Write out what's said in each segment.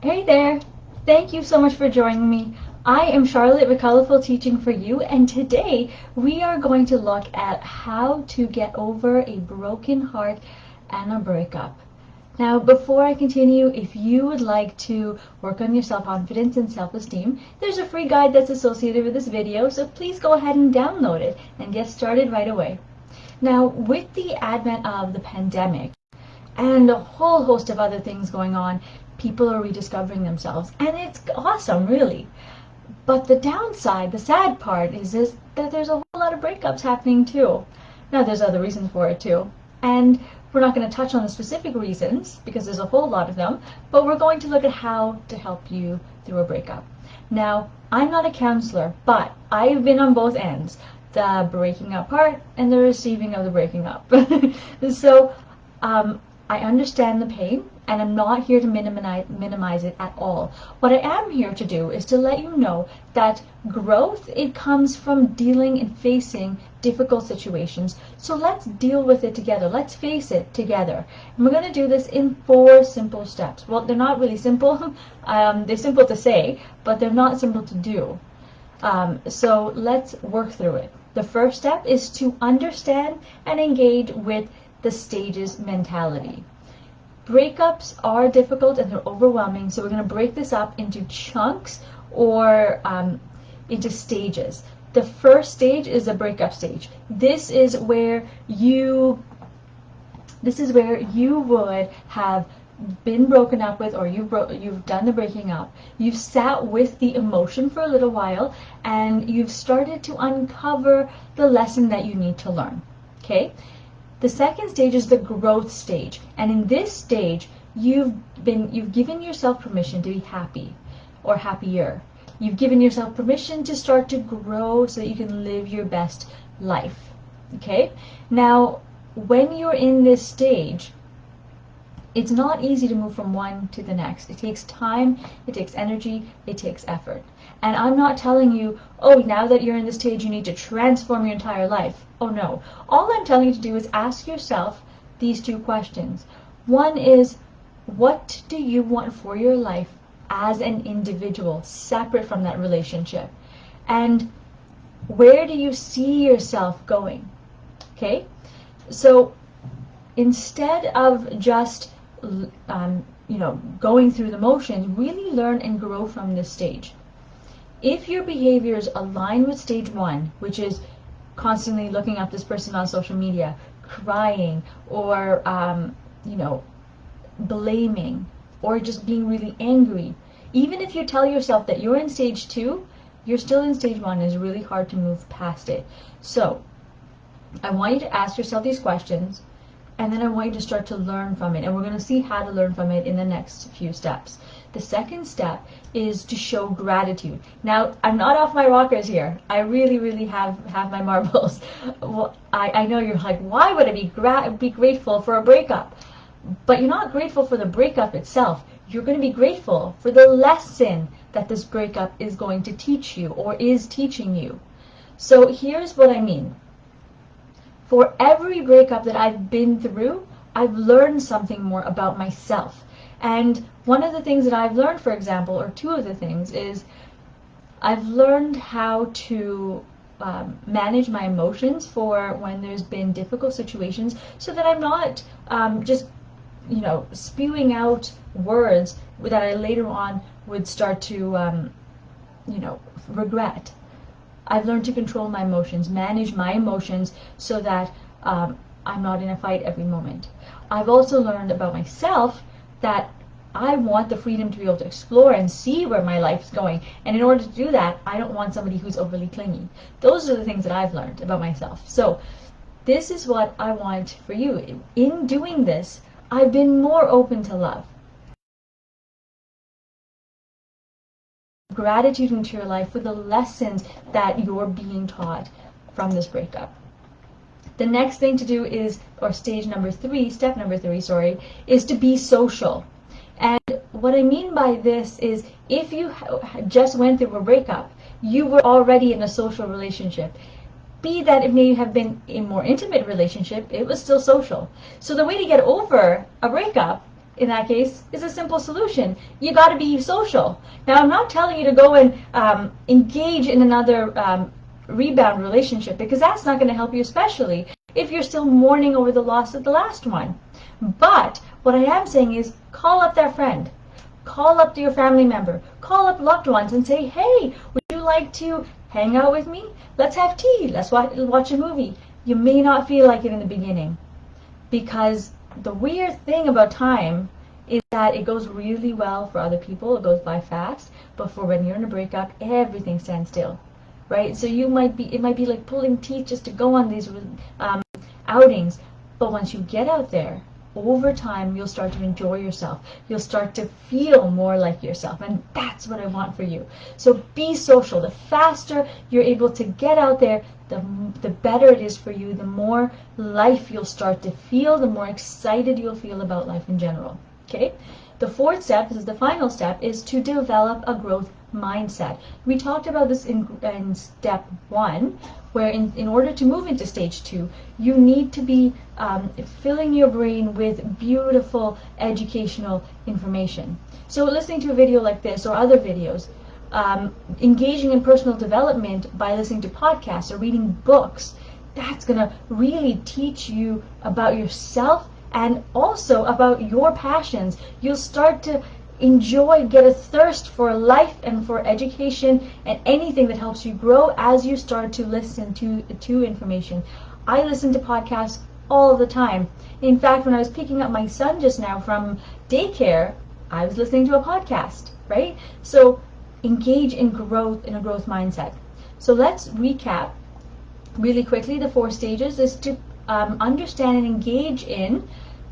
Hey there! Thank you so much for joining me. I am Charlotte with Colorful Teaching for You, and today we are going to look at how to get over a broken heart and a breakup. Now, before I continue, if you would like to work on your self-confidence and self-esteem, there's a free guide that's associated with this video, so please go ahead and download it and get started right away. Now, with the advent of the pandemic, and a whole host of other things going on, people are rediscovering themselves, and it's awesome, really. But the downside, the sad part, is that there's a whole lot of breakups happening too. Now, there's other reasons for it too, and we're not going to touch on the specific reasons because there's a whole lot of them, but we're going to look at how to help you through a breakup. Now, I'm not a counselor, but I've been on both ends, the breaking up part and the receiving of the breaking up. So I understand the pain, and I'm not here to minimize it at all. What I am here to do is to let you know that growth, it comes from dealing and facing difficult situations. So let's deal with it together. Let's face it together. And we're going to do this in 4 simple steps. Well, they're not really simple. They're simple to say, but they're not simple to do. So let's work through it. The first step is to understand and engage with the stages mentality. Breakups are difficult and they're overwhelming, so we're going to break this up into chunks or into stages. The first stage is a breakup stage. This is where you would have been broken up with, or you've done the breaking up. You've sat with the emotion for a little while, and you've started to uncover the lesson that you need to learn. Okay? The second stage is the growth stage, and in this stage, you've given yourself permission to be happy or happier. You've given yourself permission to start to grow so that you can live your best life. Okay? Now, when you're in this stage, it's not easy to move from one to the next. It takes time, it takes energy, it takes effort. And I'm not telling you, oh, now that you're in this stage, you need to transform your entire life. Oh, no. All I'm telling you to do is ask yourself these 2 questions. One is, what do you want for your life as an individual, separate from that relationship? And where do you see yourself going? Okay? So instead of just going through the motions, really learn and grow from this stage. If your behaviors align with stage 1, which is constantly looking up this person on social media, crying, or blaming, or just being really angry, even if you tell yourself that you're in stage 2, you're still in stage 1. It's really hard to move past it. So I want you to ask yourself these questions, and then I want you to start to learn from it. And we're going to see how to learn from it in the next few steps. The second step is to show gratitude. Now, I'm not off my rockers here. I really have my marbles. Well, I know you're like, why would I be grateful for a breakup? But you're not grateful for the breakup itself. You're going to be grateful for the lesson that this breakup is going to teach you, or is teaching you. So here's what I mean. For every breakup that I've been through, I've learned something more about myself. And one of the things that I've learned, for example, or 2 of the things, is I've learned how to manage my emotions for when there's been difficult situations, so that I'm not just spewing out words that I later on would start to regret. I've learned to control my emotions, manage my emotions, so that I'm not in a fight every moment. I've also learned about myself that I want the freedom to be able to explore and see where my life's going. And in order to do that, I don't want somebody who's overly clingy. Those are the things that I've learned about myself. So this is what I want for you. In doing this, I've been more open to love. Gratitude into your life for the lessons that you're being taught from this breakup. The next thing to do is, or step number 3, is to be social. And what I mean by this is, if you just went through a breakup, you were already in a social relationship. Be that it may have been a more intimate relationship, it was still social. So the way to get over a breakup in that case is a simple solution. You got to be social. Now, I'm not telling you to go and engage in another rebound relationship, because that's not going to help you, especially if you're still mourning over the loss of the last one. But what I am saying is, call up that friend. Call up to your family member. Call up loved ones and say, hey, would you like to hang out with me? Let's have tea. Let's watch a movie. You may not feel like it in the beginning, because the weird thing about time is that it goes really well for other people. It goes by fast. But for when you're in a breakup, everything stands still, right? So it might be like pulling teeth just to go on these outings. But once you get out there, over time, you'll start to enjoy yourself. You'll start to feel more like yourself. And that's what I want for you. So be social. The faster you're able to get out there, the better it is for you. The more life you'll start to feel, the more excited you'll feel about life in general. Okay? The fourth step, this is the final step, is to develop a growth mindset. We talked about this in step 1, where in order to move into stage 2, you need to be filling your brain with beautiful educational information. So listening to a video like this or other videos, engaging in personal development by listening to podcasts or reading books, that's going to really teach you about yourself and also about your passions. You'll start to get a thirst for life and for education and anything that helps you grow as you start to listen to information. I listen to podcasts all the time. In fact, when I was picking up my son just now from daycare, I was listening to a podcast, right? So engage in growth, in a growth mindset. So let's recap really quickly. The 4 stages is to understand and engage in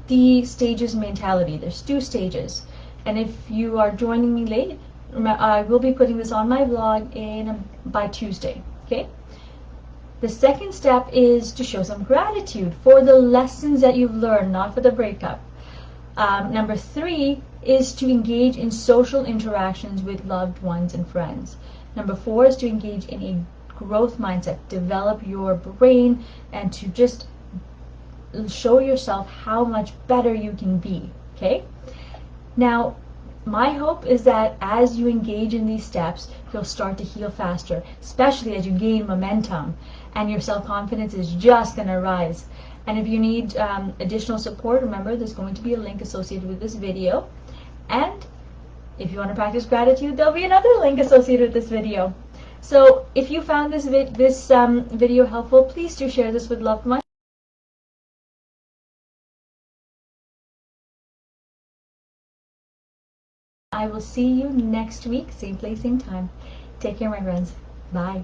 the stages mentality. There's 2 stages. And if you are joining me late, I will be putting this on my blog by Tuesday. Okay? The second step is to show some gratitude for the lessons that you've learned, not for the breakup. Number 3 is to engage in social interactions with loved ones and friends. Number 4 is to engage in a growth mindset, develop your brain, and to just show yourself how much better you can be. Okay? Now, my hope is that as you engage in these steps, you'll start to heal faster, especially as you gain momentum, and your self-confidence is just going to rise. And if you need additional support, remember there's going to be a link associated with this video. And if you want to practice gratitude, there'll be another link associated with this video. So if you found this video helpful, please do share this with loved ones. I will see you next week, same place, same time. Take care, my friends. Bye.